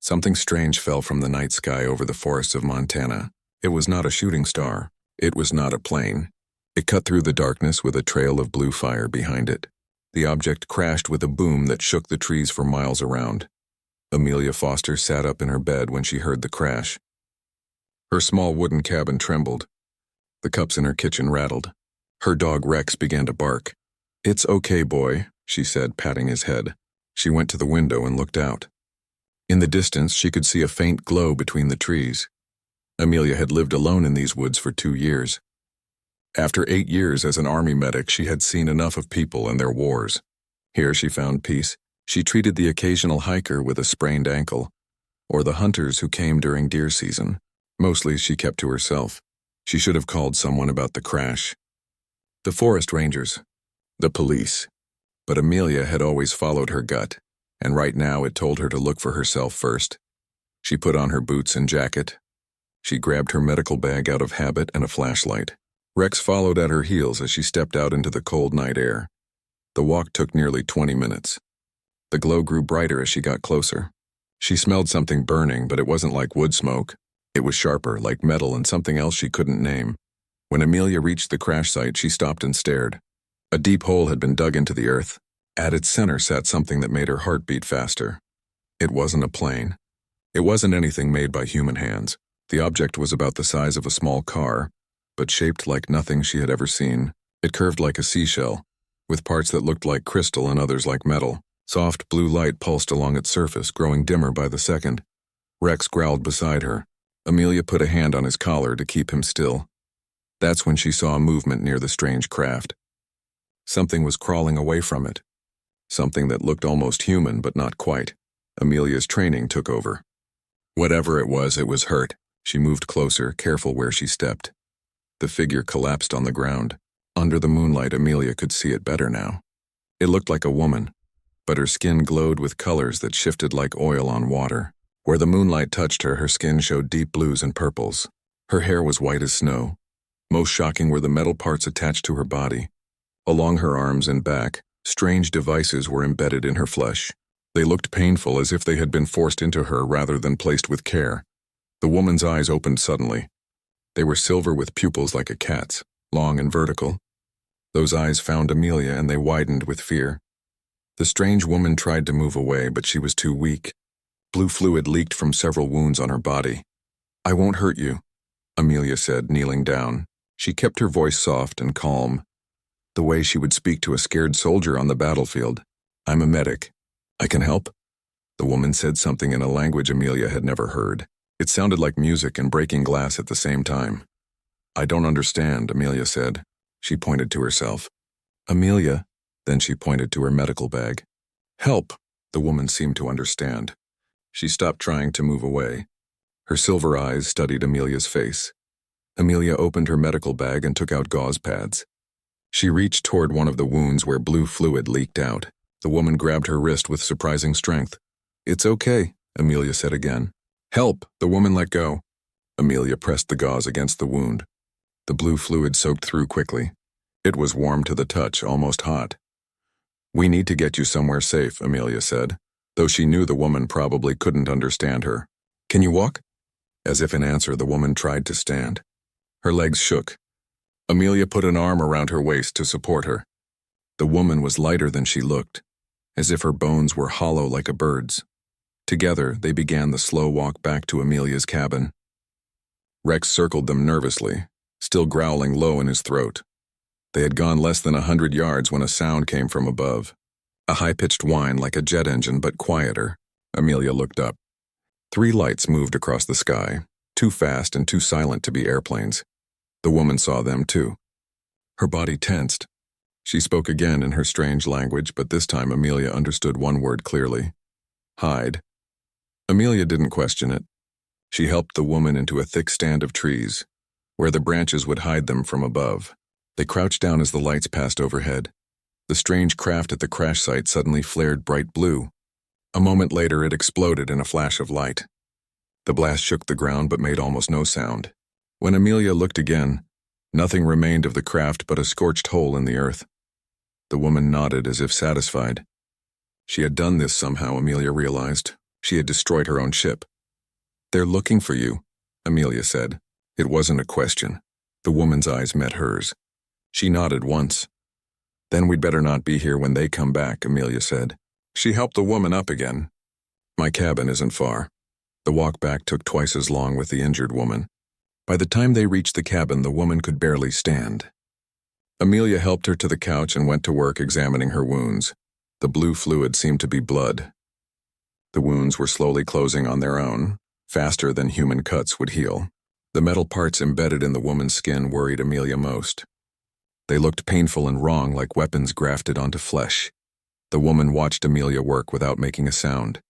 Something strange fell from the night sky over the forests of Montana. It was not a shooting star. It was not a plane. It cut through the darkness with a trail of blue fire behind it. The object crashed with a boom that shook the trees for miles around. Amelia Foster sat up in her bed when she heard the crash. Her small wooden cabin trembled. The cups in her kitchen rattled. Her dog Rex began to bark. "It's okay, boy," she said, patting his head. She went to the window and looked out. In the distance, she could see a faint glow between the trees. Amelia had lived alone in these woods for 2 years. After 8 years as an army medic, she had seen enough of people and their wars. Here she found peace. She treated the occasional hiker with a sprained ankle, or the hunters who came during deer season. Mostly she kept to herself. She should have called someone about the crash. The forest rangers. The police. But Amelia had always followed her gut, and right now it told her to look for herself first. She put on her boots and jacket. She grabbed her medical bag out of habit and a flashlight. Rex followed at her heels as she stepped out into the cold night air. The walk took nearly 20 minutes. The glow grew brighter as she got closer. She smelled something burning, but it wasn't like wood smoke. It was sharper, like metal and something else she couldn't name. When Amelia reached the crash site, she stopped and stared. A deep hole had been dug into the earth. At its center sat something that made her heart beat faster. It wasn't a plane. It wasn't anything made by human hands. The object was about the size of a small car, but shaped like nothing she had ever seen. It curved like a seashell, with parts that looked like crystal and others like metal. Soft blue light pulsed along its surface, growing dimmer by the second. Rex growled beside her. Amelia put a hand on his collar to keep him still. That's when she saw a movement near the strange craft. Something was crawling away from it. Something that looked almost human, but not quite. Amelia's training took over. Whatever it was hurt. She moved closer, careful where she stepped. The figure collapsed on the ground. Under the moonlight, Amelia could see it better now. It looked like a woman, but her skin glowed with colors that shifted like oil on water. Where the moonlight touched her, her skin showed deep blues and purples. Her hair was white as snow. Most shocking were the metal parts attached to her body. Along her arms and back, strange devices were embedded in her flesh. They looked painful, as if they had been forced into her rather than placed with care. The woman's eyes opened suddenly. They were silver with pupils like a cat's, long and vertical. Those eyes found Amelia, and they widened with fear. The strange woman tried to move away, but she was too weak. Blue fluid leaked from several wounds on her body. "I won't hurt you," Amelia said, kneeling down. She kept her voice soft and calm, the way she would speak to a scared soldier on the battlefield. "I'm a medic. I can help." The woman said something in a language Amelia had never heard. It sounded like music and breaking glass at the same time. "I don't understand," Amelia said. She pointed to herself. "Amelia," then she pointed to her medical bag. "Help," the woman seemed to understand. She stopped trying to move away. Her silver eyes studied Amelia's face. Amelia opened her medical bag and took out gauze pads. She reached toward one of the wounds where blue fluid leaked out. The woman grabbed her wrist with surprising strength. "It's okay," Amelia said again. "Help!" The woman let go. Amelia pressed the gauze against the wound. The blue fluid soaked through quickly. It was warm to the touch, almost hot. "We need to get you somewhere safe," Amelia said, though she knew the woman probably couldn't understand her. "Can you walk?" As if in answer, the woman tried to stand. Her legs shook. Amelia put an arm around her waist to support her. The woman was lighter than she looked, as if her bones were hollow like a bird's. Together, they began the slow walk back to Amelia's cabin. Rex circled them nervously, still growling low in his throat. They had gone less than 100 yards when a sound came from above. A high-pitched whine like a jet engine, but quieter. Amelia looked up. 3 lights moved across the sky, too fast and too silent to be airplanes. The woman saw them too. Her body tensed. She spoke again in her strange language, but this time Amelia understood one word clearly. "Hide." Amelia didn't question it. She helped the woman into a thick stand of trees, where the branches would hide them from above. They crouched down as the lights passed overhead. The strange craft at the crash site suddenly flared bright blue. A moment later, it exploded in a flash of light. The blast shook the ground but made almost no sound. When Amelia looked again, nothing remained of the craft but a scorched hole in the earth. The woman nodded as if satisfied. She had done this somehow, Amelia realized. She had destroyed her own ship. "They're looking for you," Amelia said. It wasn't a question. The woman's eyes met hers. She nodded once. "Then we'd better not be here when they come back," Amelia said. She helped the woman up again. "My cabin isn't far." The walk back took twice as long with the injured woman. By the time they reached the cabin, the woman could barely stand. Amelia helped her to the couch and went to work examining her wounds. The blue fluid seemed to be blood. The wounds were slowly closing on their own, faster than human cuts would heal. The metal parts embedded in the woman's skin worried Amelia most. They looked painful and wrong, like weapons grafted onto flesh. The woman watched Amelia work without making a sound.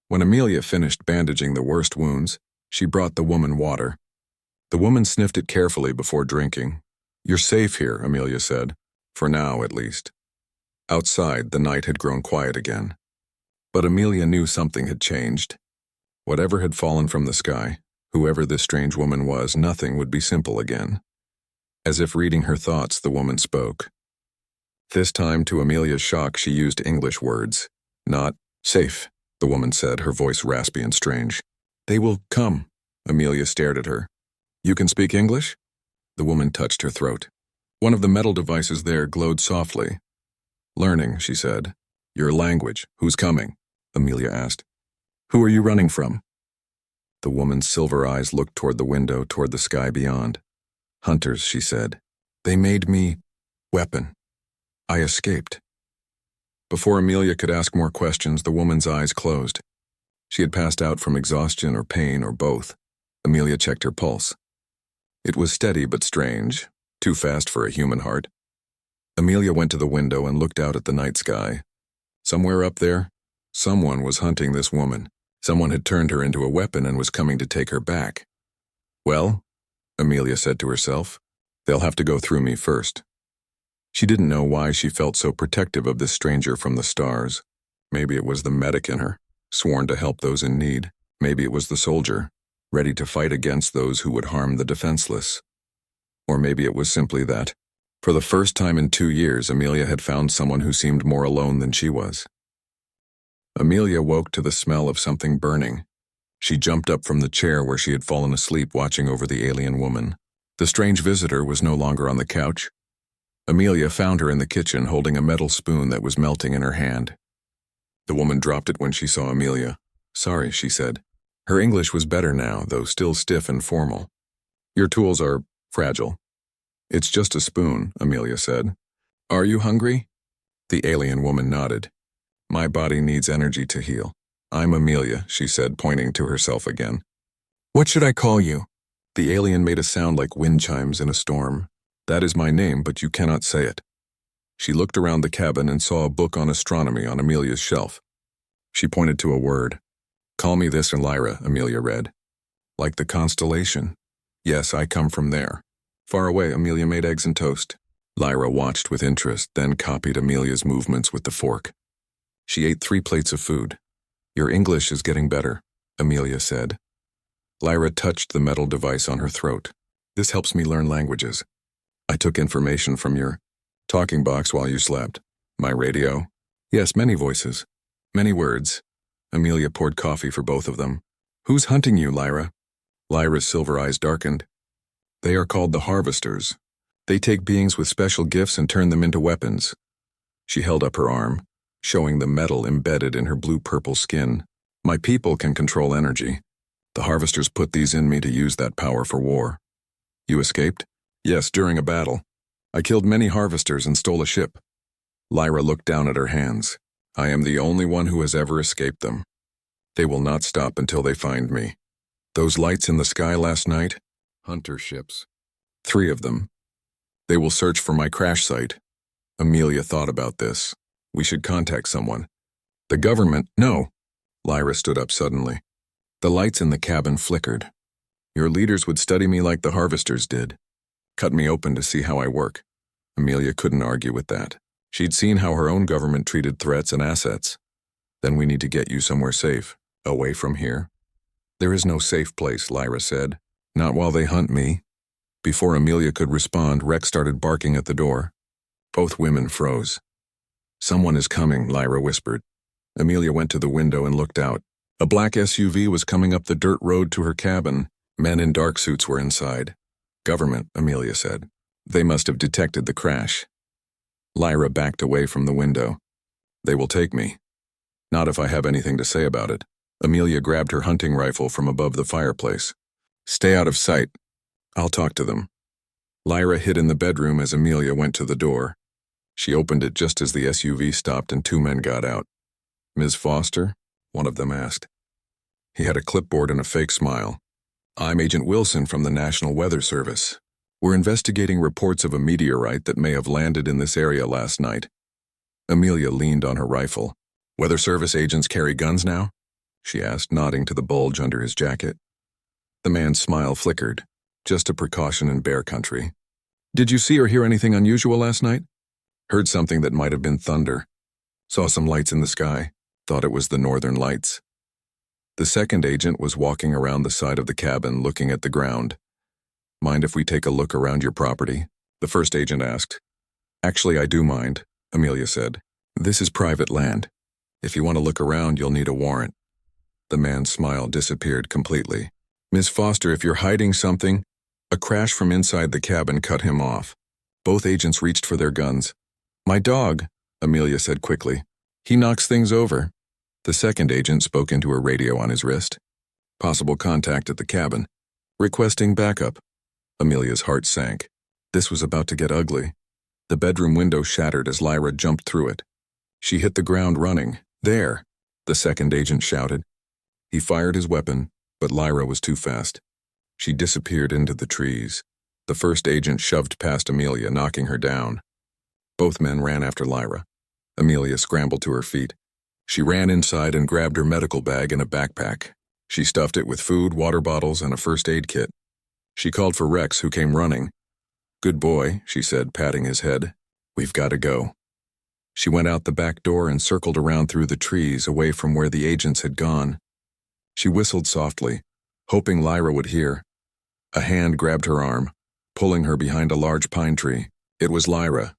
When Amelia finished bandaging the worst wounds, she brought the woman water. The woman sniffed it carefully before drinking. "You're safe here," Amelia said. "For now, at least." Outside, the night had grown quiet again. But Amelia knew something had changed. Whatever had fallen from the sky, whoever this strange woman was, nothing would be simple again. As if reading her thoughts, the woman spoke. This time, to Amelia's shock, she used English words. "Not safe," the woman said, her voice raspy and strange. "They will come." Amelia stared at her. "You can speak English?" The woman touched her throat. One of the metal devices there glowed softly. "Learning," she said. "Your language. Who's coming?" Amelia asked. "Who are you running from?" The woman's silver eyes looked toward the window, toward the sky beyond. "Hunters," she said. "They made me weapon. I escaped." Before Amelia could ask more questions, the woman's eyes closed. She had passed out from exhaustion or pain or both. Amelia checked her pulse. It was steady but strange, too fast for a human heart. Amelia went to the window and looked out at the night sky. Somewhere up there, someone was hunting this woman. Someone had turned her into a weapon and was coming to take her back. "Well," Amelia said to herself, "they'll have to go through me first." She didn't know why she felt so protective of this stranger from the stars. Maybe it was the medic in her, sworn to help those in need. Maybe it was the soldier, ready to fight against those who would harm the defenseless. Or maybe it was simply that, for the first time in 2 years, Amelia had found someone who seemed more alone than she was. Amelia woke to the smell of something burning. She jumped up from the chair where she had fallen asleep watching over the alien woman. The strange visitor was no longer on the couch. Amelia found her in the kitchen holding a metal spoon that was melting in her hand. The woman dropped it when she saw Amelia. "Sorry," she said. Her English was better now, though still stiff and formal. "Your tools are fragile." "It's just a spoon," Amelia said. "Are you hungry?" The alien woman nodded. "My body needs energy to heal. I'm Amelia," she said, pointing to herself again. "What should I call you?" The alien made a sound like wind chimes in a storm. "That is my name, but you cannot say it." She looked around the cabin and saw a book on astronomy on Amelia's shelf. She pointed to a word. "Call me this, Lyra," Amelia read. "Like the constellation." "Yes, I come from there." Far away, Amelia made eggs and toast. Lyra watched with interest, then copied Amelia's movements with the fork. She ate 3 plates of food. "Your English is getting better," Amelia said. Lyra touched the metal device on her throat. "This helps me learn languages. I took information from your talking box while you slept. My radio. Yes, many voices. Many words." Amelia poured coffee for both of them. "Who's hunting you, Lyra?" Lyra's silver eyes darkened. "They are called the Harvesters. They take beings with special gifts and turn them into weapons." She held up her arm, showing the metal embedded in her blue-purple skin. "My people can control energy. The Harvesters put these in me to use that power for war." "You escaped?" "Yes, during a battle. I killed many Harvesters and stole a ship." Lyra looked down at her hands. "I am the only one who has ever escaped them. They will not stop until they find me. Those lights in the sky last night? Hunter ships. 3 of them. They will search for my crash site." Amelia thought about this. "We should contact someone." "The government?" "No." Lyra stood up suddenly. The lights in the cabin flickered. "Your leaders would study me like the Harvesters did. Cut me open to see how I work." Amelia couldn't argue with that. She'd seen how her own government treated threats and assets. "Then we need to get you somewhere safe, away from here." "There is no safe place," Lyra said. "Not while they hunt me." Before Amelia could respond, Rex started barking at the door. Both women froze. "Someone is coming," Lyra whispered. Amelia went to the window and looked out. A black SUV was coming up the dirt road to her cabin. Men in dark suits were inside. Government, Amelia said. They must have detected the crash. Lyra backed away from the window. They will take me. Not if I have anything to say about it. Amelia grabbed her hunting rifle from above the fireplace. Stay out of sight. I'll talk to them. Lyra hid in the bedroom as Amelia went to the door. She opened it just as the SUV stopped and two men got out. Ms. Foster? One of them asked. He had a clipboard and a fake smile. I'm Agent Wilson from the National Weather Service. We're investigating reports of a meteorite that may have landed in this area last night. Amelia leaned on her rifle. Weather Service agents carry guns now? She asked, nodding to the bulge under his jacket. The man's smile flickered. Just a precaution in bear country. Did you see or hear anything unusual last night? Heard something that might have been thunder. Saw some lights in the sky. Thought it was the northern lights. The second agent was walking around the side of the cabin looking at the ground. Mind if we take a look around your property? The first agent asked. Actually, I do mind, Amelia said. This is private land. If you want to look around, you'll need a warrant. The man's smile disappeared completely. Ms. Foster, if you're hiding something... A crash from inside the cabin cut him off. Both agents reached for their guns. My dog, Amelia said quickly. He knocks things over. The second agent spoke into a radio on his wrist. Possible contact at the cabin. Requesting backup. Amelia's heart sank. This was about to get ugly. The bedroom window shattered as Lyra jumped through it. She hit the ground running. There, the second agent shouted. He fired his weapon, but Lyra was too fast. She disappeared into the trees. The first agent shoved past Amelia, knocking her down. Both men ran after Lyra. Amelia scrambled to her feet. She ran inside and grabbed her medical bag and a backpack. She stuffed it with food, water bottles, and a first aid kit. She called for Rex, who came running. Good boy, she said, patting his head. We've got to go. She went out the back door and circled around through the trees, away from where the agents had gone. She whistled softly, hoping Lyra would hear. A hand grabbed her arm, pulling her behind a large pine tree. It was Lyra.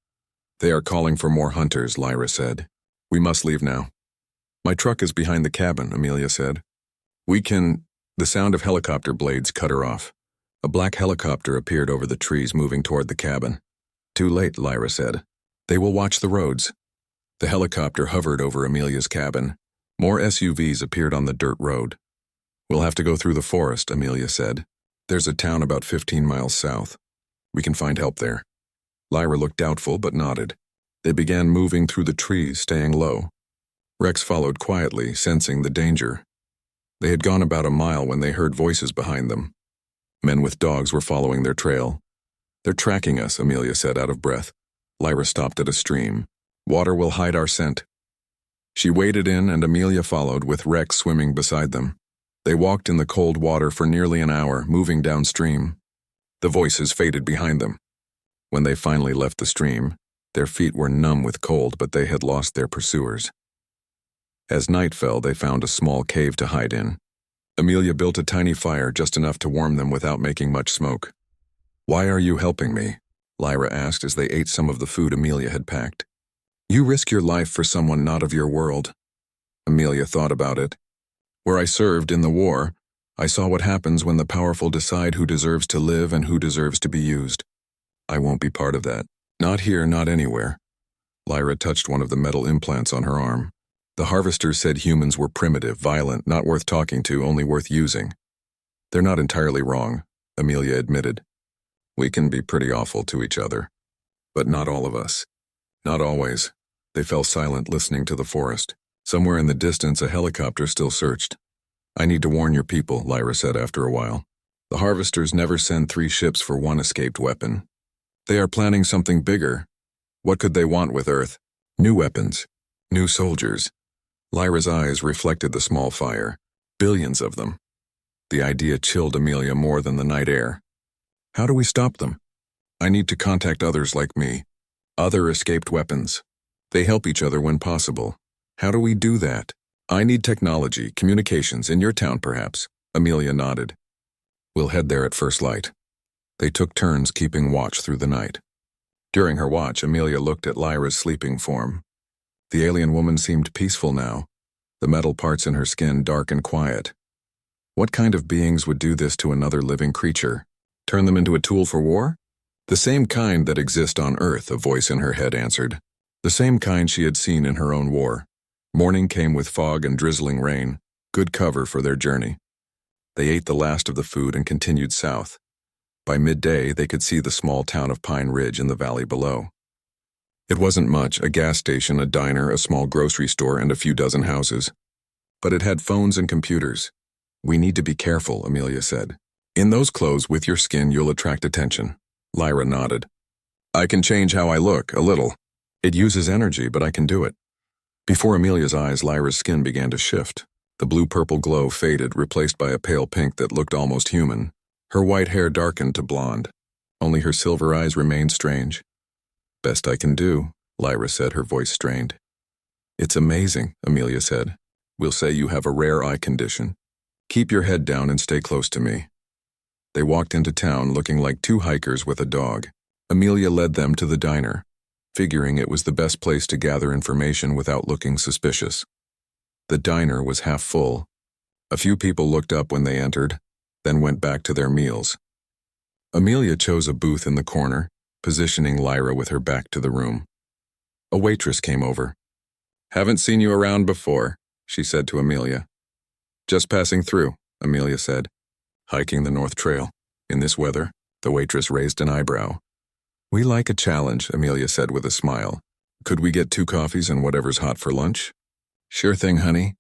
They are calling for more hunters, Lyra said. We must leave now. My truck is behind the cabin, Amelia said. We can... The sound of helicopter blades cut her off. A black helicopter appeared over the trees, moving toward the cabin. Too late, Lyra said. They will watch the roads. The helicopter hovered over Amelia's cabin. More SUVs appeared on the dirt road. We'll have to go through the forest, Amelia said. There's a town about 15 miles south. We can find help there. Lyra looked doubtful but nodded. They began moving through the trees, staying low. Rex followed quietly, sensing the danger. They had gone about a mile when they heard voices behind them. Men with dogs were following their trail. They're tracking us, Amelia said, out of breath. Lyra stopped at a stream. Water will hide our scent. She waded in and Amelia followed, with Rex swimming beside them. They walked in the cold water for nearly an hour, moving downstream. The voices faded behind them. When they finally left the stream, their feet were numb with cold, but they had lost their pursuers. As night fell, they found a small cave to hide in. Amelia built a tiny fire, just enough to warm them without making much smoke. Why are you helping me? Lyra asked as they ate some of the food Amelia had packed. You risk your life for someone not of your world. Amelia thought about it. Where I served in the war, I saw what happens when the powerful decide who deserves to live and who deserves to be used. I won't be part of that. Not here, not anywhere. Lyra touched one of the metal implants on her arm. The harvesters said humans were primitive, violent, not worth talking to, only worth using. They're not entirely wrong, Amelia admitted. We can be pretty awful to each other. But not all of us. Not always. They fell silent, listening to the forest. Somewhere in the distance, a helicopter still searched. I need to warn your people, Lyra said after a while. The harvesters never send 3 ships for one escaped weapon. They are planning something bigger. What could they want with Earth? New weapons. New soldiers. Lyra's eyes reflected the small fire. Billions of them. The idea chilled Amelia more than the night air. How do we stop them? I need to contact others like me. Other escaped weapons. They help each other when possible. How do we do that? I need technology, communications, in your town perhaps. Amelia nodded. We'll head there at first light. They took turns keeping watch through the night. During her watch, Amelia looked at Lyra's sleeping form. The alien woman seemed peaceful now. the metal parts in her skin dark and quiet. What kind of beings would do this to another living creature? Turn them into a tool for war? The same kind that exist on Earth, a voice in her head answered. The same kind she had seen in her own war. Morning came with fog and drizzling rain, good cover for their journey. They ate the last of the food and continued south. By midday, they could see the small town of Pine Ridge in the valley below. It wasn't much, a gas station, a diner, a small grocery store, and a few dozen houses. But it had phones and computers. We need to be careful, Amelia said. In those clothes with your skin, you'll attract attention. Lyra nodded. I can change how I look, a little. It uses energy, but I can do it. Before Amelia's eyes, Lyra's skin began to shift. The blue-purple glow faded, replaced by a pale pink that looked almost human. Her white hair darkened to blonde. Only her silver eyes remained strange. Best I can do, Lyra said, her voice strained. It's amazing, Amelia said. We'll say you have a rare eye condition. Keep your head down and stay close to me. They walked into town looking like two hikers with a dog. Amelia led them to the diner, figuring it was the best place to gather information without looking suspicious. The diner was half full. A few people looked up when they entered, then went back to their meals. Amelia chose a booth in the corner, positioning Lyra with her back to the room. A waitress came over. Haven't seen you around before, she said to Amelia. Just passing through, Amelia said. Hiking the North Trail. In this weather, the waitress raised an eyebrow. We like a challenge, Amelia said with a smile. Could we get 2 coffees and whatever's hot for lunch? Sure thing, honey.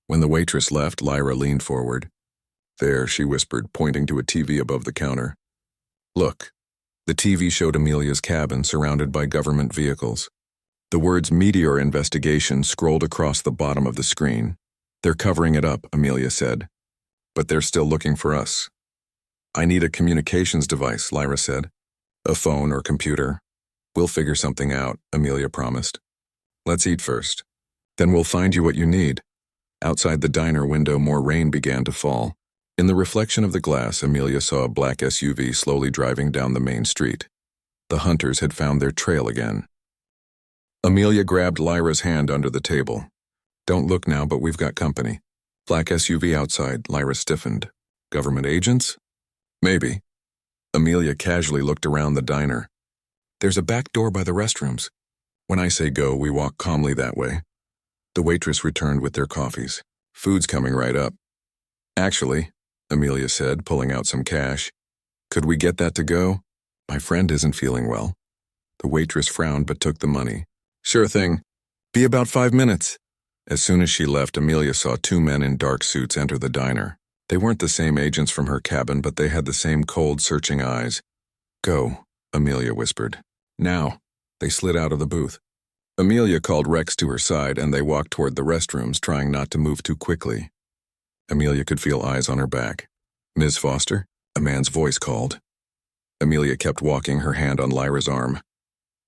When the waitress left, Lyra leaned forward. There, she whispered, pointing to a TV above the counter. Look. The TV showed Amelia's cabin surrounded by government vehicles. The words Meteor Investigation scrolled across the bottom of the screen. They're covering it up, Amelia said. But they're still looking for us. I need a communications device, Lyra said. A phone or computer. We'll figure something out, Amelia promised. Let's eat first. Then we'll find you what you need. Outside the diner window, more rain began to fall. In the reflection of the glass, Amelia saw a black SUV slowly driving down the main street. The hunters had found their trail again. Amelia grabbed Lyra's hand under the table. Don't look now, but we've got company. Black SUV outside, Lyra stiffened. Government agents? Maybe. Amelia casually looked around the diner. There's a back door by the restrooms. When I say go, we walk calmly that way. The waitress returned with their coffees. Food's coming right up. Actually, Amelia said, pulling out some cash. Could we get that to go? My friend isn't feeling well. The waitress frowned but took the money. Sure thing. Be about 5 minutes. As soon as she left, Amelia saw 2 men in dark suits enter the diner. They weren't the same agents from her cabin, but they had the same cold, searching eyes. Go, Amelia whispered. Now. They slid out of the booth. Amelia called Rex to her side, and they walked toward the restrooms, trying not to move too quickly. Amelia could feel eyes on her back. Ms. Foster? A man's voice called. Amelia kept walking, her hand on Lyra's arm.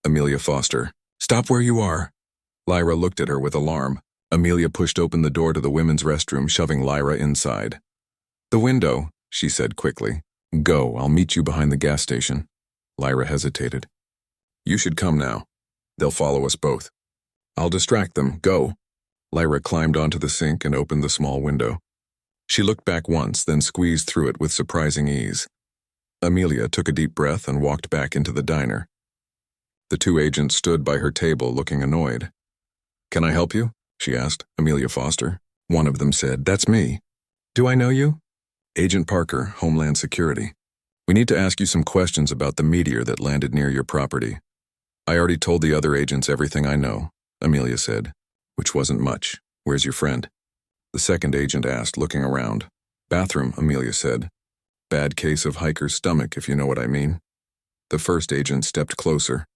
Amelia Foster. Stop where you are. Lyra looked at her with alarm. Amelia pushed open the door to the women's restroom, shoving Lyra inside. The window, she said quickly. Go, I'll meet you behind the gas station. Lyra hesitated. You should come now. They'll follow us both. I'll distract them. Go. Lyra climbed onto the sink and opened the small window. She looked back once, then squeezed through it with surprising ease. Amelia took a deep breath and walked back into the diner. The 2 agents stood by her table, looking annoyed. Can I help you? She asked. Amelia Foster. One of them said, That's me. Do I know you? Agent Parker, Homeland Security. We need to ask you some questions about the meteor that landed near your property. I already told the other agents everything I know, Amelia said, which wasn't much. Where's your friend? The second agent asked, looking around. Bathroom, Amelia said. Bad case of hiker's stomach, if you know what I mean. The first agent stepped closer.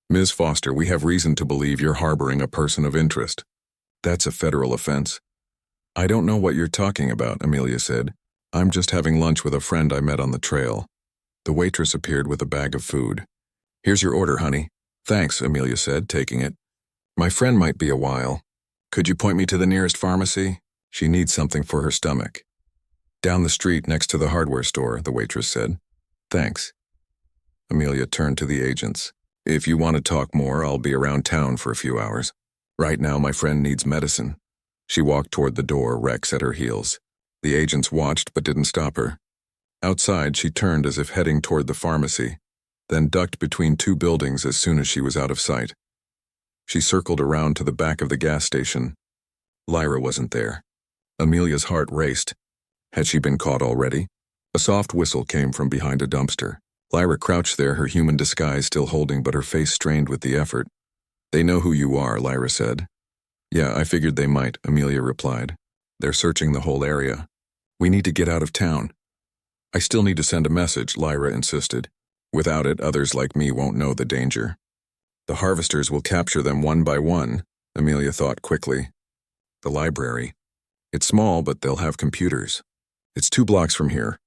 Ms. Foster, we have reason to believe you're harboring a person of interest. That's a federal offense. I don't know what you're talking about, Amelia said. I'm just having lunch with a friend I met on the trail. The waitress appeared with a bag of food. Here's your order, honey. Thanks, Amelia said, taking it. My friend might be a while. Could you point me to the nearest pharmacy? She needs something for her stomach. Down the street next to the hardware store, the waitress said. Thanks. Amelia turned to the agents. If you want to talk more, I'll be around town for a few hours. Right now, my friend needs medicine. She walked toward the door, Rex at her heels. The agents watched but didn't stop her. Outside, she turned as if heading toward the pharmacy, then ducked between two buildings as soon as she was out of sight. She circled around to the back of the gas station. Lyra wasn't there. Amelia's heart raced. Had she been caught already? A soft whistle came from behind a dumpster. Lyra crouched there, her human disguise still holding but her face strained with the effort. "They know who you are," Lyra said. "Yeah, I figured they might," Amelia replied. "They're searching the whole area. We need to get out of town." "I still need to send a message," Lyra insisted. "Without it, others like me won't know the danger." "The harvesters will capture them one by one," Amelia thought quickly. "The library. It's small, but they'll have computers. It's 2 blocks from here."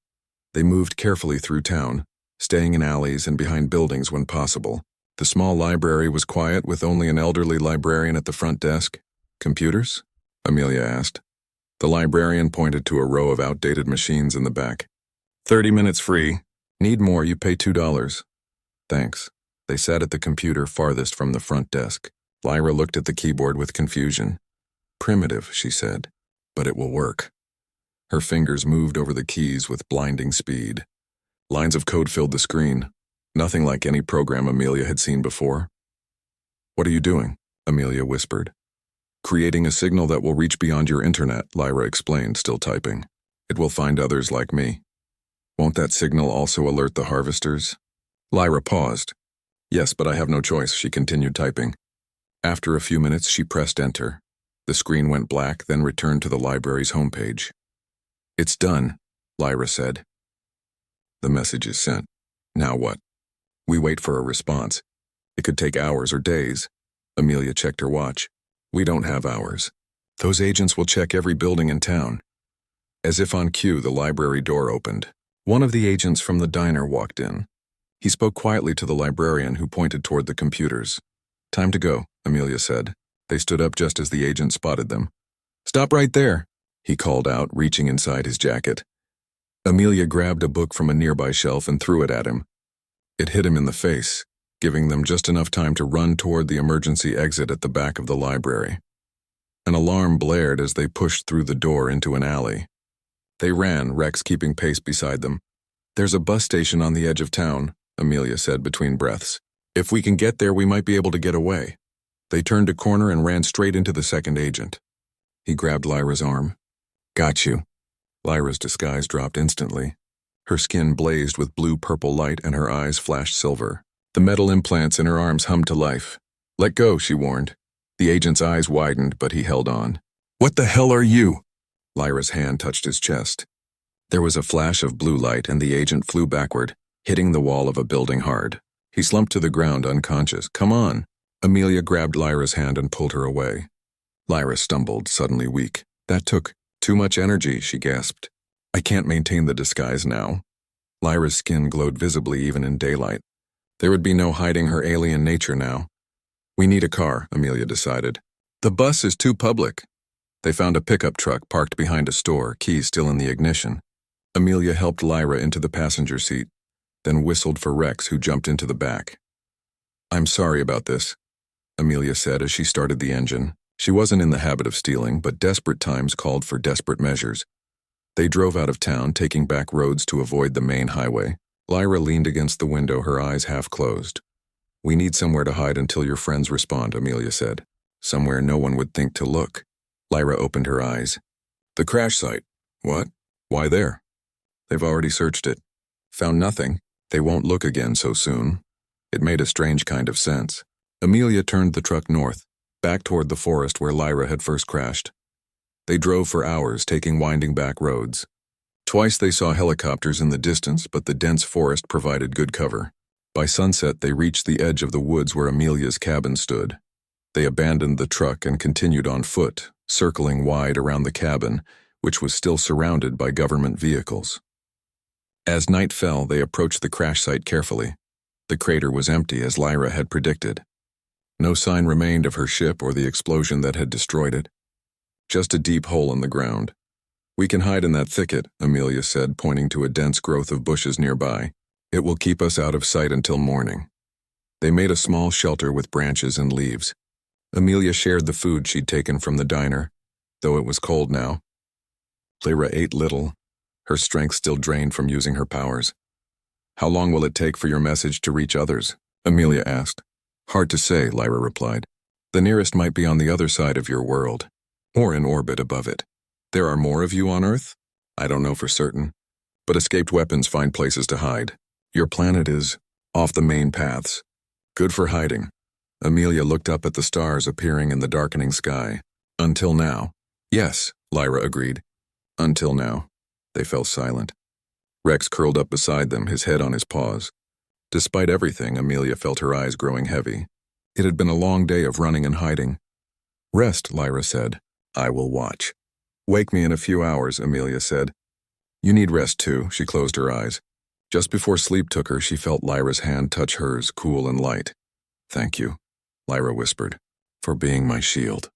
They moved carefully through town, staying in alleys and behind buildings when possible. The small library was quiet, with only an elderly librarian at the front desk. "Computers?" Amelia asked. The librarian pointed to a row of outdated machines in the back. 30 minutes free. Need more, you pay $2. "Thanks." They sat at the computer farthest from the front desk. Lyra looked at the keyboard with confusion. "Primitive," she said, "but it will work." Her fingers moved over the keys with blinding speed. Lines of code filled the screen. Nothing like any program Amelia had seen before. "What are you doing?" Amelia whispered. "Creating a signal that will reach beyond your internet," Lyra explained, still typing. "It will find others like me." "Won't that signal also alert the harvesters?" Lyra paused. "Yes, but I have no choice," she continued typing. After a few minutes, she pressed enter. The screen went black, then returned to the library's homepage. "It's done," Lyra said. "The message is sent. Now what?" "We wait for a response. It could take hours or days." Amelia checked her watch. "We don't have hours. Those agents will check every building in town." As if on cue, the library door opened. One of the agents from the diner walked in. He spoke quietly to the librarian, who pointed toward the computers. "Time to go," Amelia said. They stood up just as the agent spotted them. "Stop right there," he called out, reaching inside his jacket. Amelia grabbed a book from a nearby shelf and threw it at him. It hit him in the face, giving them just enough time to run toward the emergency exit at the back of the library. An alarm blared as they pushed through the door into an alley. They ran, Rex keeping pace beside them. "There's a bus station on the edge of town," Amelia said between breaths. "If we can get there, we might be able to get away." They turned a corner and ran straight into the second agent. He grabbed Lyra's arm. "Got you." Lyra's disguise dropped instantly. Her skin blazed with blue-purple light and her eyes flashed silver. The metal implants in her arms hummed to life. "Let go," she warned. The agent's eyes widened, but he held on. "What the hell are you?" Lyra's hand touched his chest. There was a flash of blue light and the agent flew backward, hitting the wall of a building hard. He slumped to the ground unconscious. "Come on." Amelia grabbed Lyra's hand and pulled her away. Lyra stumbled, suddenly weak. "That took too much energy," she gasped. "I can't maintain the disguise now." Lyra's skin glowed visibly even in daylight. There would be no hiding her alien nature now. "We need a car," Amelia decided. "The bus is too public." They found a pickup truck parked behind a store, keys still in the ignition. Amelia helped Lyra into the passenger seat, then whistled for Rex, who jumped into the back. "I'm sorry about this," Amelia said as she started the engine. She wasn't in the habit of stealing, but desperate times called for desperate measures. They drove out of town, taking back roads to avoid the main highway. Lyra leaned against the window, her eyes half closed. "We need somewhere to hide until your friends respond," Amelia said. "Somewhere no one would think to look." Lyra opened her eyes. "The crash site." "What? Why there?" "They've already searched it. Found nothing. They won't look again so soon." It made a strange kind of sense. Amelia turned the truck north, back toward the forest where Lyra had first crashed. They drove for hours, taking winding back roads. Twice they saw helicopters in the distance, but the dense forest provided good cover. By sunset, they reached the edge of the woods where Amelia's cabin stood. They abandoned the truck and continued on foot, circling wide around the cabin, which was still surrounded by government vehicles. As night fell, they approached the crash site carefully. The crater was empty, as Lyra had predicted. No sign remained of her ship or the explosion that had destroyed it. Just a deep hole in the ground. "We can hide in that thicket," Amelia said, pointing to a dense growth of bushes nearby. "It will keep us out of sight until morning." They made a small shelter with branches and leaves. Amelia shared the food she'd taken from the diner. though it was cold now. Lyra ate little, her strength still drained from using her powers. How long will it take for your message to reach others? Amelia asked. Hard to say, Lyra replied. The nearest might be on the other side of your world, or in orbit above it. There are more of you on Earth? I don't know for certain, but escaped weapons find places to hide. Your planet is off the main paths. Good for hiding. Amelia looked up at the stars appearing in the darkening sky. Until now. Yes, Lyra agreed. Until now. They fell silent. Rex curled up beside them, his head on his paws. Despite everything, Amelia felt her eyes growing heavy. It had been a long day of running and hiding. Rest, Lyra said. I will watch. Wake me in a few hours, Amelia said. You need rest too, she closed her eyes. Just before sleep took her, she felt Lyra's hand touch hers, cool and light. Thank you, Lyra whispered, for being my shield.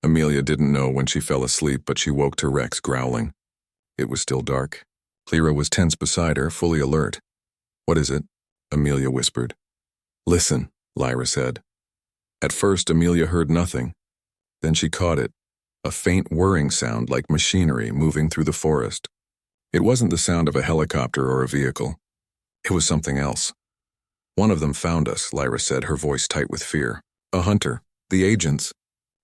Amelia didn't know when she fell asleep, but she woke to Rex growling. It was still dark. Lyra was tense beside her, fully alert. What is it? Amelia whispered. Listen, Lyra said. At first, Amelia heard nothing. Then she caught it, a faint whirring sound like machinery moving through the forest. It wasn't the sound of a helicopter or a vehicle. It was something else. One of them found us, Lyra said, her voice tight with fear. A hunter. The agents.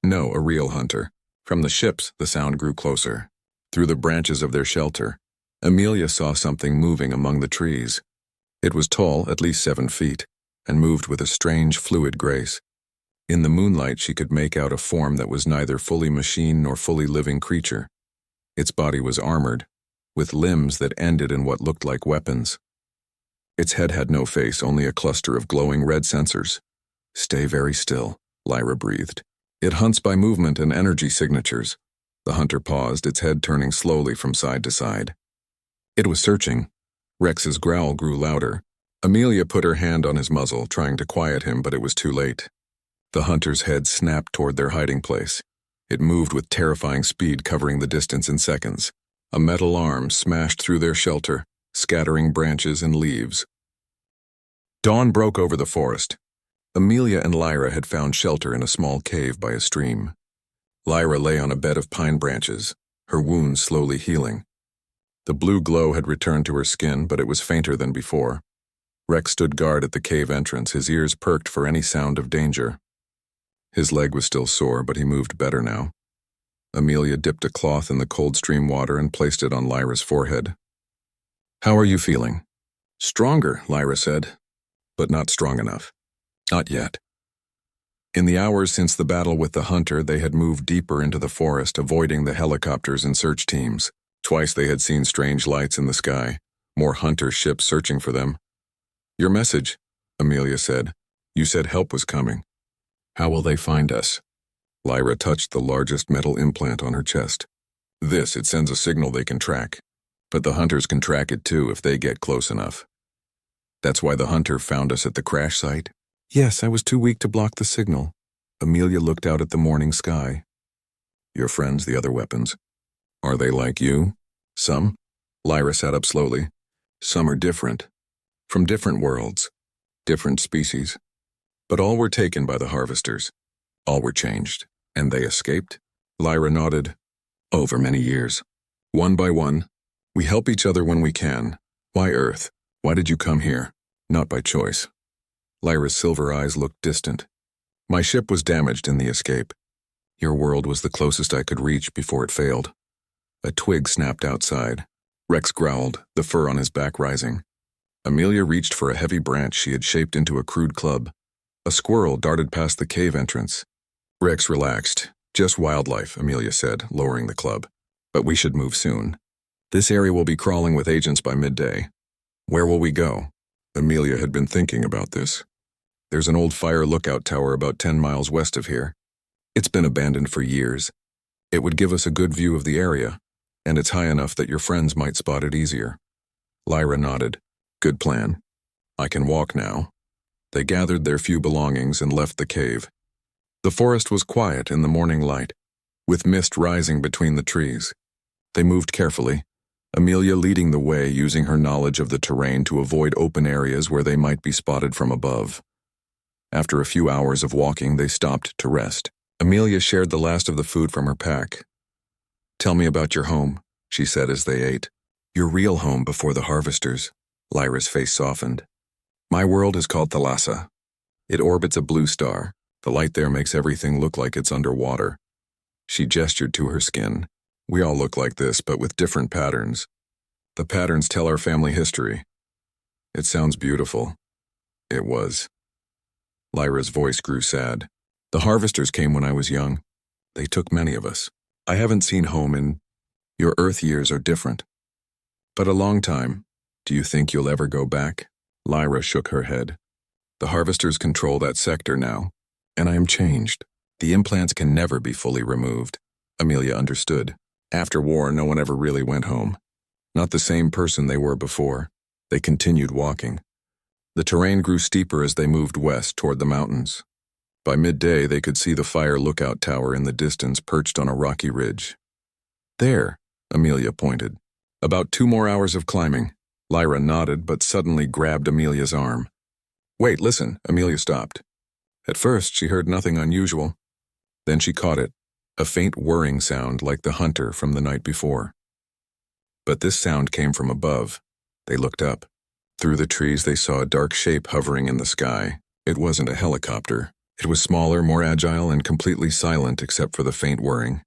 No, a real hunter. From the ships, the sound grew closer. Through the branches of their shelter, Amelia saw something moving among the trees. It was tall, at least 7 feet, and moved with a strange, fluid grace. In the moonlight, she could make out a form that was neither fully machine nor fully living creature. Its body was armored, with limbs that ended in what looked like weapons. Its head had no face, only a cluster of glowing red sensors. Stay very still, Lyra breathed. It hunts by movement and energy signatures. The hunter paused, its head turning slowly from side to side. It was searching. Rex's growl grew louder. Amelia put her hand on his muzzle, trying to quiet him, but it was too late. The hunter's head snapped toward their hiding place. It moved with terrifying speed, covering the distance in seconds. A metal arm smashed through their shelter, scattering branches and leaves. Dawn broke over the forest. Amelia and Lyra had found shelter in a small cave by a stream. Lyra lay on a bed of pine branches, her wounds slowly healing. The blue glow had returned to her skin, but it was fainter than before. Rex stood guard at the cave entrance, his ears perked for any sound of danger. His leg was still sore, but he moved better now. Amelia dipped a cloth in the cold stream water and placed it on Lyra's forehead. How are you feeling? Stronger, Lyra said, but not strong enough. Not yet. In the hours since the battle with the hunter, they had moved deeper into the forest, avoiding the helicopters and search teams. Twice they had seen strange lights in the sky, more hunter ships searching for them. Your message, Amelia said. You said help was coming. How will they find us? Lyra touched the largest metal implant on her chest. It sends a signal they can track. But the hunters can track it too if they get close enough. That's why the hunter found us at the crash site? Yes, I was too weak to block the signal. Amelia looked out at the morning sky. Your friends, the other weapons. Are they like you? Some? Lyra sat up slowly. Some are different. From different worlds. Different species. But all were taken by the harvesters. All were changed. And they escaped? Lyra nodded. Over many years. One by one. We help each other when we can. Why Earth? Why did you come here? Not by choice. Lyra's silver eyes looked distant. My ship was damaged in the escape. Your world was the closest I could reach before it failed. A twig snapped outside. Rex growled, the fur on his back rising. Amelia reached for a heavy branch she had shaped into a crude club. A squirrel darted past the cave entrance. Rex relaxed. Just wildlife, Amelia said, lowering the club. But we should move soon. This area will be crawling with agents by midday. Where will we go? Amelia had been thinking about this. There's an old fire lookout tower about 10 miles west of here. It's been abandoned for years. It would give us a good view of the area, and it's high enough that your friends might spot it easier. Lyra nodded. Good plan. I can walk now. They gathered their few belongings and left the cave. The forest was quiet in the morning light, with mist rising between the trees. They moved carefully, Amelia leading the way using her knowledge of the terrain to avoid open areas where they might be spotted from above. After a few hours of walking, they stopped to rest. Amelia shared the last of the food from her pack. "Tell me about your home," she said as they ate. "Your real home before the harvesters." Lyra's face softened. "My world is called Thalassa. It orbits a blue star. The light there makes everything look like it's underwater." She gestured to her skin. "We all look like this, but with different patterns. The patterns tell our family history." "It sounds beautiful." It was. Lyra's voice grew sad. "The harvesters came when I was young. They took many of us. I haven't seen home in... Your Earth years are different. But a long time. Do you think you'll ever go back?" Lyra shook her head. "The harvesters control that sector now, and I am changed. The implants can never be fully removed." Amelia understood. After war, no one ever really went home. Not the same person they were before. They continued walking. The terrain grew steeper as they moved west toward the mountains. By midday, they could see the fire lookout tower in the distance perched on a rocky ridge. "There," Amelia pointed. "About 2 more hours of climbing." Lyra nodded, but suddenly grabbed Amelia's arm. "Wait, listen." Amelia stopped. At first, she heard nothing unusual. Then she caught it, a faint whirring sound like the hunter from the night before. But this sound came from above. They looked up. Through the trees, they saw a dark shape hovering in the sky. It wasn't a helicopter. It was smaller, more agile, and completely silent except for the faint whirring.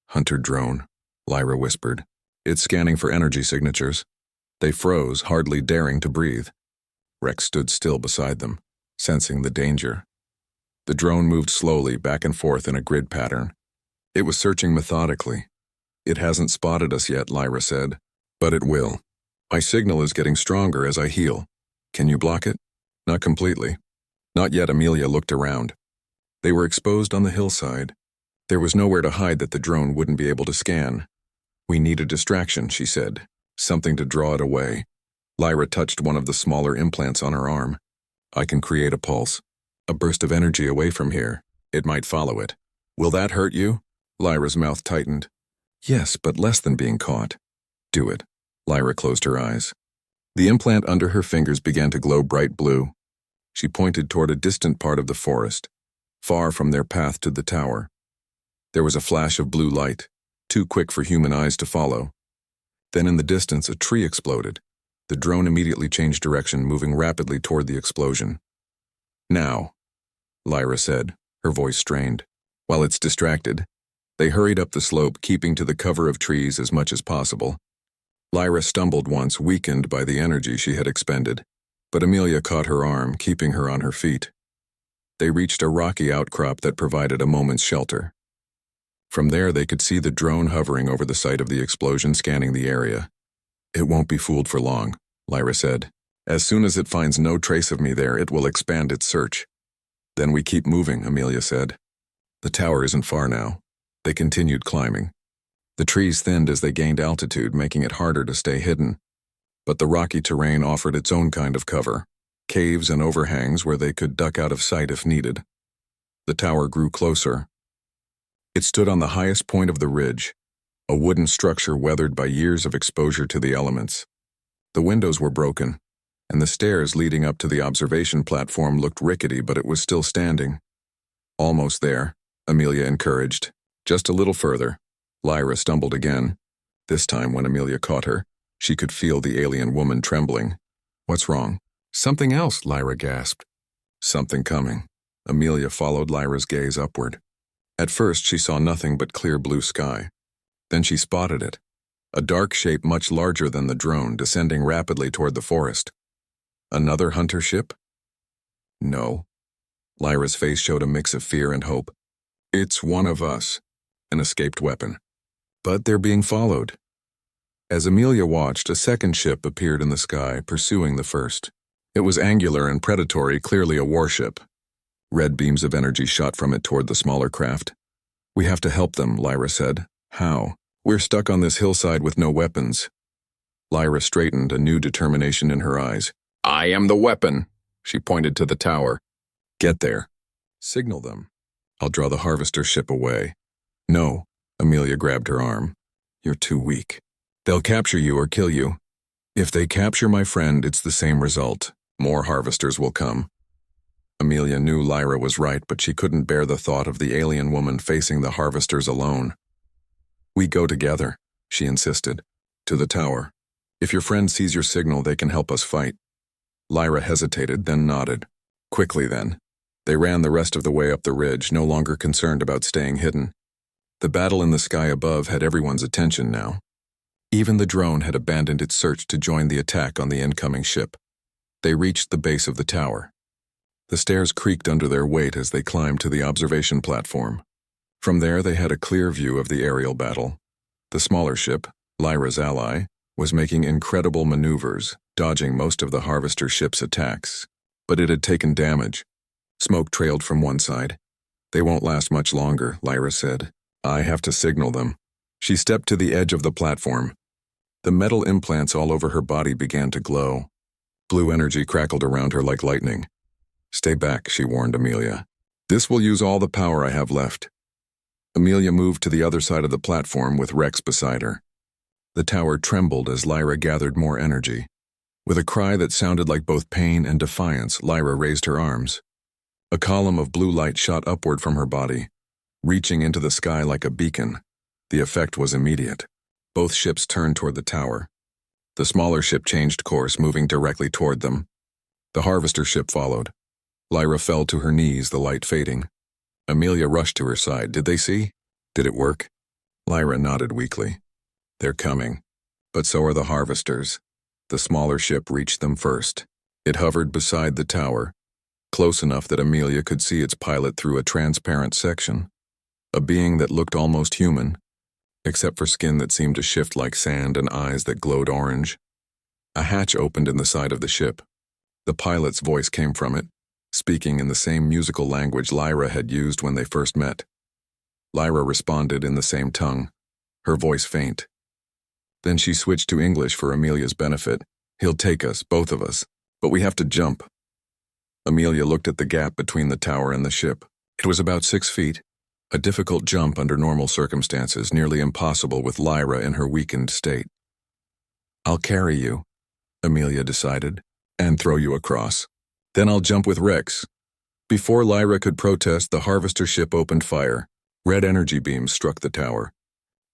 "Hunter drone," Lyra whispered. "It's scanning for energy signatures." They froze, hardly daring to breathe. Rex stood still beside them, sensing the danger. The drone moved slowly back and forth in a grid pattern. It was searching methodically. "It hasn't spotted us yet," Lyra said. "But it will. My signal is getting stronger as I heal. Can you block it?" "Not completely." "Not yet." Amelia looked around. They were exposed on the hillside. There was nowhere to hide that the drone wouldn't be able to scan. "We need a distraction," she said. "Something to draw it away." Lyra touched one of the smaller implants on her arm. "I can create a pulse. A burst of energy away from here. It might follow it." "Will that hurt you?" Lyra's mouth tightened. "Yes, but less than being caught." "Do it." Lyra closed her eyes. The implant under her fingers began to glow bright blue. She pointed toward a distant part of the forest, far from their path to the tower. There was a flash of blue light, too quick for human eyes to follow. Then in the distance, a tree exploded. The drone immediately changed direction, moving rapidly toward the explosion. "Now," Lyra said, her voice strained. "While it's distracted." They hurried up the slope, keeping to the cover of trees as much as possible. Lyra stumbled once, weakened by the energy she had expended, but Amelia caught her arm, keeping her on her feet. They reached a rocky outcrop that provided a moment's shelter. From there, they could see the drone hovering over the site of the explosion, scanning the area. "It won't be fooled for long," Lyra said. "As soon as it finds no trace of me there, it will expand its search." "Then we keep moving," Amelia said. "The tower isn't far now." They continued climbing. The trees thinned as they gained altitude, making it harder to stay hidden. But the rocky terrain offered its own kind of cover, caves and overhangs where they could duck out of sight if needed. The tower grew closer. It stood on the highest point of the ridge, a wooden structure weathered by years of exposure to the elements. The windows were broken, and the stairs leading up to the observation platform looked rickety, but it was still standing. "Almost there," Amelia encouraged. "Just a little further." Lyra stumbled again. This time, when Amelia caught her, she could feel the alien woman trembling. "What's wrong?" "Something else," Lyra gasped. "Something coming." Amelia followed Lyra's gaze upward. At first, she saw nothing but clear blue sky. Then she spotted it, a dark shape much larger than the drone, descending rapidly toward the forest. "Another hunter ship?" "No." Lyra's face showed a mix of fear and hope. "It's one of us, an escaped weapon. But they're being followed." As Amelia watched, a second ship appeared in the sky, pursuing the first. It was angular and predatory, clearly a warship. Red beams of energy shot from it toward the smaller craft. "We have to help them," Lyra said. "How?" "We're stuck on this hillside with no weapons." Lyra straightened, a new determination in her eyes. "I am the weapon." She pointed to the tower. "Get there. Signal them. I'll draw the harvester ship away." "No." Amelia grabbed her arm. "You're too weak. They'll capture you or kill you. If they capture my friend, it's the same result. More harvesters will come." Amelia knew Lyra was right, but she couldn't bear the thought of the alien woman facing the harvesters alone. "We go together," she insisted. "To the tower. If your friend sees your signal, they can help us fight." Lyra hesitated, then nodded. Quickly then. They ran the rest of the way up the ridge, no longer concerned about staying hidden. The battle in the sky above had everyone's attention now. Even the drone had abandoned its search to join the attack on the incoming ship. They reached the base of the tower. The stairs creaked under their weight as they climbed to the observation platform. From there they had a clear view of the aerial battle. The smaller ship, Lyra's ally, was making incredible maneuvers, dodging most of the harvester ship's attacks. But it had taken damage. Smoke trailed from one side. "They won't last much longer," Lyra said. "I have to signal them." She stepped to the edge of the platform. The metal implants all over her body began to glow. Blue energy crackled around her like lightning. "Stay back," she warned Amelia. "This will use all the power I have left." Amelia moved to the other side of the platform with Rex beside her. The tower trembled as Lyra gathered more energy. With a cry that sounded like both pain and defiance, Lyra raised her arms. A column of blue light shot upward from her body, reaching into the sky like a beacon. The effect was immediate. Both ships turned toward the tower. The smaller ship changed course, moving directly toward them. The harvester ship followed. Lyra fell to her knees, the light fading. Amelia rushed to her side. "Did they see? Did it work?" Lyra nodded weakly. "They're coming. But so are the harvesters." The smaller ship reached them first. It hovered beside the tower, close enough that Amelia could see its pilot through a transparent section. A being that looked almost human, except for skin that seemed to shift like sand and eyes that glowed orange. A hatch opened in the side of the ship. The pilot's voice came from it, speaking in the same musical language Lyra had used when they first met. Lyra responded in the same tongue, her voice faint. Then she switched to English for Amelia's benefit. "He'll take us, both of us, but we have to jump." Amelia looked at the gap between the tower and the ship. It was about 6 feet, a difficult jump under normal circumstances, nearly impossible with Lyra in her weakened state. "I'll carry you," Amelia decided, "and throw you across. Then I'll jump with Rex." Before Lyra could protest, the harvester ship opened fire. Red energy beams struck the tower.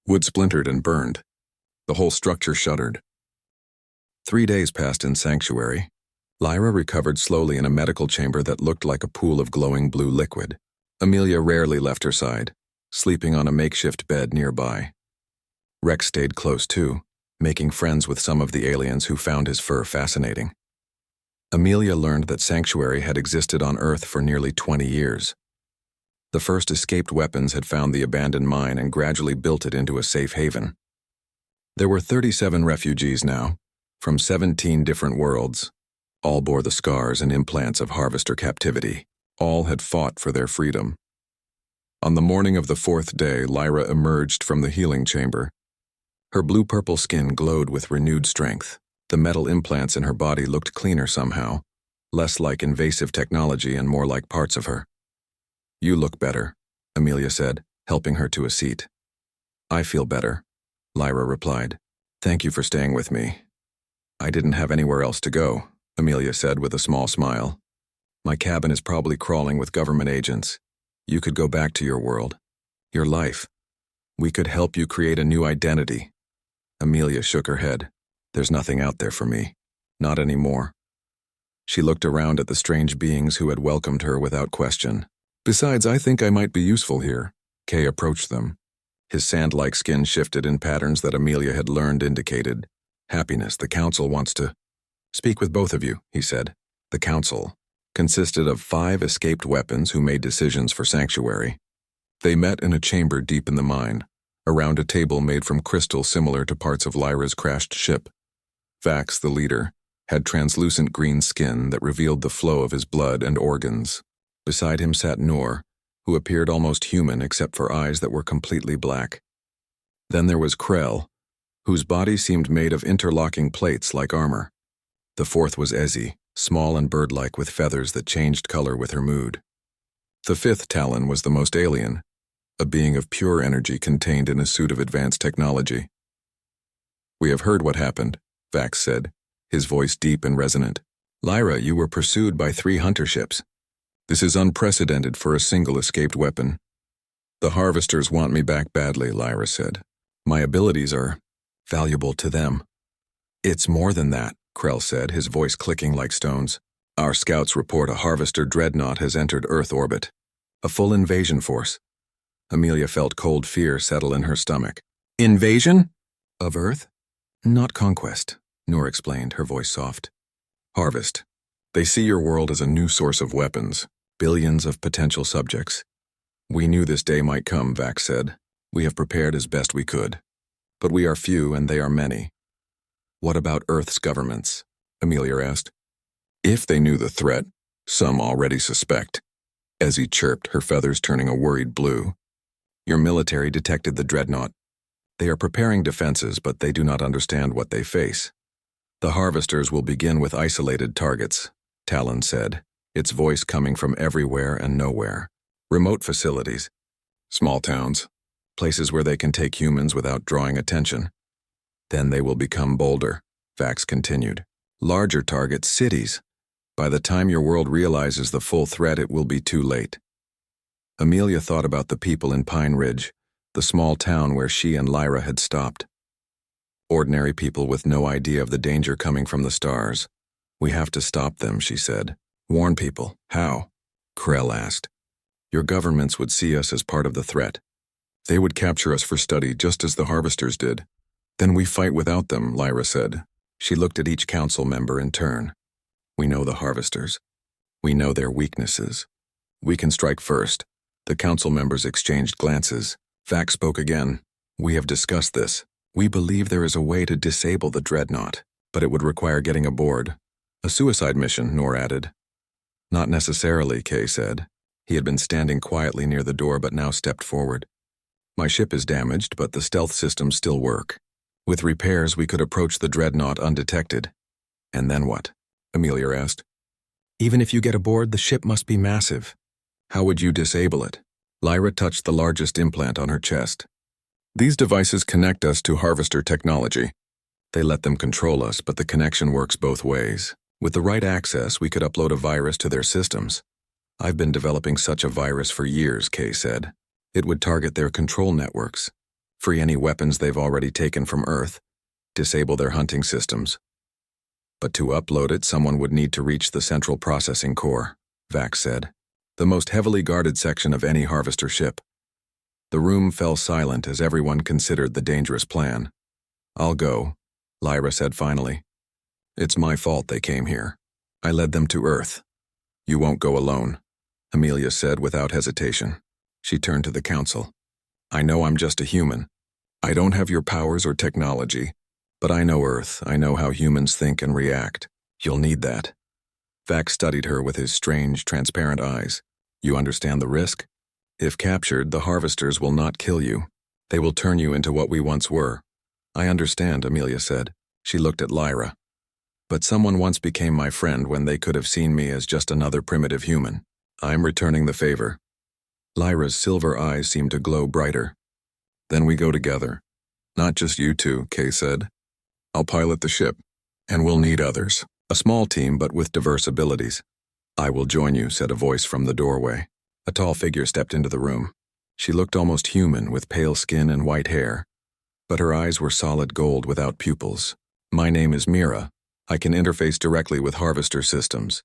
Wood splintered and burned. The whole structure shuddered. 3 days passed in sanctuary. Lyra recovered slowly in a medical chamber that looked like a pool of glowing blue liquid. Amelia rarely left her side, sleeping on a makeshift bed nearby. Rex stayed close too, making friends with some of the aliens who found his fur fascinating. Amelia learned that Sanctuary had existed on Earth for nearly 20 years. The first escaped weapons had found the abandoned mine and gradually built it into a safe haven. There were 37 refugees now, from 17 different worlds. All bore the scars and implants of harvester captivity. All had fought for their freedom. On the morning of the 4th day, Lyra emerged from the healing chamber. Her blue-purple skin glowed with renewed strength. The metal implants in her body looked cleaner somehow, less like invasive technology and more like parts of her. "You look better," Amelia said, helping her to a seat. "I feel better," Lyra replied. "Thank you for staying with me." "I didn't have anywhere else to go," Amelia said with a small smile. "My cabin is probably crawling with government agents. You could go back to your world, your life. We could help you create a new identity." Amelia shook her head. "There's nothing out there for me. Not anymore." She looked around at the strange beings who had welcomed her without question. "Besides, I think I might be useful here." Kay approached them. His sand-like skin shifted in patterns that Amelia had learned indicated happiness. "The council wants to speak with both of you," he said. The council consisted of 5 escaped weapons who made decisions for Sanctuary. They met in a chamber deep in the mine, around a table made from crystal similar to parts of Lyra's crashed ship. Vax, the leader, had translucent green skin that revealed the flow of his blood and organs. Beside him sat Noor, who appeared almost human except for eyes that were completely black. Then there was Krell, whose body seemed made of interlocking plates like armor. The 4th was Ezzy, small and bird-like with feathers that changed color with her mood. The 5th Talon was the most alien, a being of pure energy contained in a suit of advanced technology. "We have heard what happened," Vax said, his voice deep and resonant. "Lyra, you were pursued by 3 hunter ships. This is unprecedented for a single escaped weapon. The harvesters want me back badly, Lyra said. My abilities are valuable to them. It's more than that, Krell said, his voice clicking like stones. Our scouts report a harvester dreadnought has entered Earth orbit. A full invasion force. Amelia felt cold fear settle in her stomach. Invasion? Of Earth? Not conquest, Noor explained, her voice soft. Harvest. They see your world as a new source of weapons, billions of potential subjects. We knew this day might come, Vax said. We have prepared as best we could. But we are few and they are many. What about Earth's governments? Amelia asked. If they knew the threat, some already suspect. Ezzy chirped, her feathers turning a worried blue. Your military detected the dreadnought. They are preparing defenses, but they do not understand what they face. The harvesters will begin with isolated targets, Talon said, its voice coming from everywhere and nowhere. Remote facilities, small towns, places where they can take humans without drawing attention. Then they will become bolder, Vax continued. Larger targets, cities. By the time your world realizes the full threat, it will be too late. Amelia thought about the people in Pine Ridge, the small town where she and Lyra had stopped. Ordinary people with no idea of the danger coming from the stars. We have to stop them, she said. Warn people. How? Krell asked. Your governments would see us as part of the threat. They would capture us for study just as the harvesters did. Then we fight without them, Lyra said. She looked at each council member in turn. We know the harvesters. We know their weaknesses. We can strike first. The council members exchanged glances. Vax spoke again. We have discussed this. We believe there is a way to disable the dreadnought, but it would require getting aboard. A suicide mission, Noor added. Not necessarily, Kay said. He had been standing quietly near the door but now stepped forward. My ship is damaged, but the stealth systems still work. With repairs, we could approach the dreadnought undetected. And then what? Amelia asked. Even if you get aboard, the ship must be massive. How would you disable it? Lyra touched the largest implant on her chest. These devices connect us to harvester technology. They let them control us, but the connection works both ways. With the right access, we could upload a virus to their systems. I've been developing such a virus for years, Kay said. It would target their control networks, free any weapons they've already taken from Earth, disable their hunting systems. But to upload it, someone would need to reach the central processing core, Vax said, the most heavily guarded section of any harvester ship. The room fell silent as everyone considered the dangerous plan. I'll go, Lyra said finally. It's my fault they came here. I led them to Earth. You won't go alone, Amelia said without hesitation. She turned to the council. I know I'm just a human. I don't have your powers or technology, but I know Earth. I know how humans think and react. You'll need that. Vax studied her with his strange, transparent eyes. You understand the risk? If captured, the harvesters will not kill you. They will turn you into what we once were. I understand, Amelia said. She looked at Lyra. But someone once became my friend when they could have seen me as just another primitive human. I'm returning the favor. Lyra's silver eyes seemed to glow brighter. Then we go together. Not just you two, Kay said. I'll pilot the ship, and we'll need others. A small team, but with diverse abilities. I will join you, said a voice from the doorway. A tall figure stepped into the room. She looked almost human, with pale skin and white hair. But her eyes were solid gold without pupils. My name is Mira. I can interface directly with harvester systems.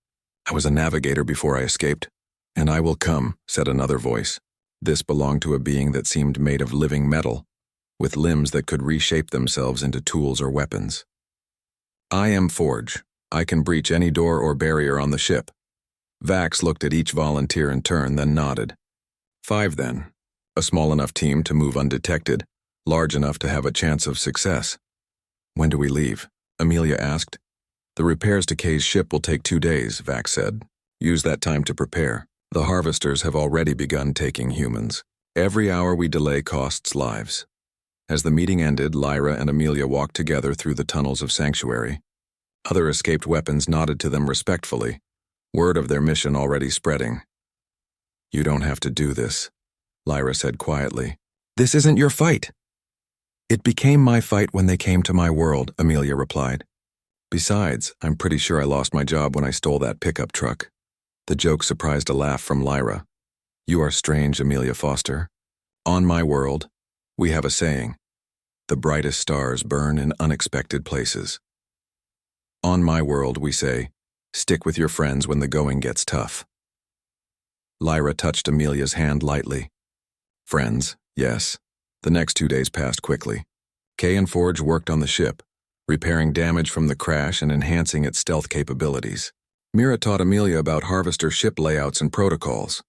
I was a navigator before I escaped. And I will come, said another voice. This belonged to a being that seemed made of living metal, with limbs that could reshape themselves into tools or weapons. I am Forge. I can breach any door or barrier on the ship. Vax looked at each volunteer in turn, then nodded. 5 then. A small enough team to move undetected, large enough to have a chance of success. When do we leave? Amelia asked. The repairs to Kay's ship will take 2 days, Vax said. Use that time to prepare. The harvesters have already begun taking humans. Every hour we delay costs lives. As the meeting ended, Lyra and Amelia walked together through the tunnels of Sanctuary. Other escaped weapons nodded to them respectfully, word of their mission already spreading. You don't have to do this, Lyra said quietly. This isn't your fight. It became my fight when they came to my world, Amelia replied. Besides, I'm pretty sure I lost my job when I stole that pickup truck. The joke surprised a laugh from Lyra. "You are strange, Amelia Foster. On my world, we have a saying. The brightest stars burn in unexpected places. On my world, we say, stick with your friends when the going gets tough." Lyra touched Amelia's hand lightly. Friends, yes. The next 2 days passed quickly. Kay and Forge worked on the ship, repairing damage from the crash and enhancing its stealth capabilities. Mira taught Amelia about Harvester ship layouts and protocols.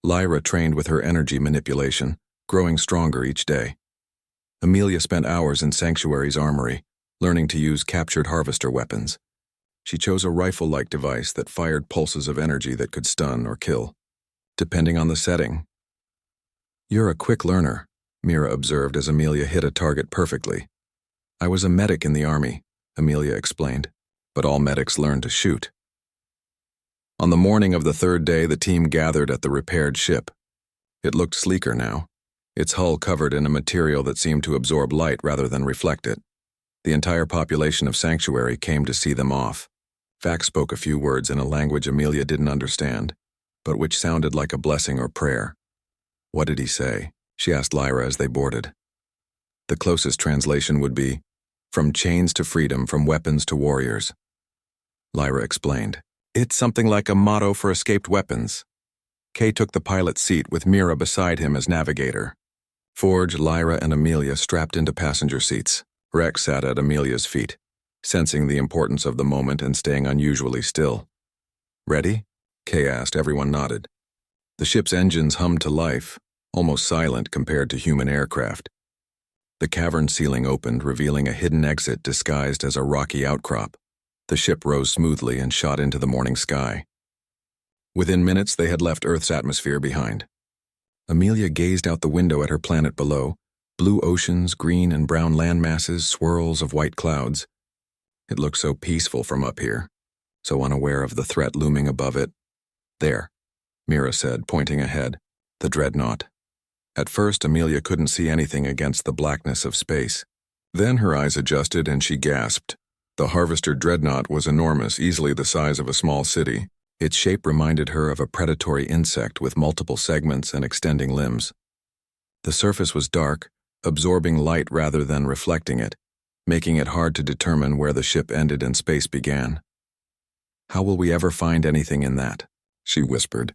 Lyra trained with her energy manipulation, growing stronger each day. Amelia spent hours in Sanctuary's armory, learning to use captured Harvester weapons. She chose a rifle-like device that fired pulses of energy that could stun or kill, depending on the setting. "You're a quick learner," Mira observed as Amelia hit a target perfectly. "I was a medic in the army," Amelia explained, "but all medics learn to shoot." On the morning of the third day, the team gathered at the repaired ship. It looked sleeker now, its hull covered in a material that seemed to absorb light rather than reflect it. The entire population of Sanctuary came to see them off. Vax spoke a few words in a language Amelia didn't understand, but which sounded like a blessing or prayer. "What did he say?" she asked Lyra as they boarded. The closest translation would be, "From chains to freedom, from weapons to warriors." Lyra explained, "It's something like a motto for escaped weapons." Kay took the pilot's seat with Mira beside him as navigator. Forge, Lyra, and Amelia strapped into passenger seats. Rex sat at Amelia's feet, sensing the importance of the moment and staying unusually still. "Ready?" Kay asked. Everyone nodded. The ship's engines hummed to life, almost silent compared to human aircraft. The cavern ceiling opened, revealing a hidden exit disguised as a rocky outcrop. The ship rose smoothly and shot into the morning sky. Within minutes, they had left Earth's atmosphere behind. Amelia gazed out the window at her planet below. Blue oceans, green and brown landmasses, swirls of white clouds. It looked so peaceful from up here, so unaware of the threat looming above it. "There," Mira said, pointing ahead, "the dreadnought." At first, Amelia couldn't see anything against the blackness of space. Then her eyes adjusted and she gasped. The Harvester dreadnought was enormous, easily the size of a small city. Its shape reminded her of a predatory insect with multiple segments and extending limbs. The surface was dark, absorbing light rather than reflecting it, making it hard to determine where the ship ended and space began. "How will we ever find anything in that?" she whispered.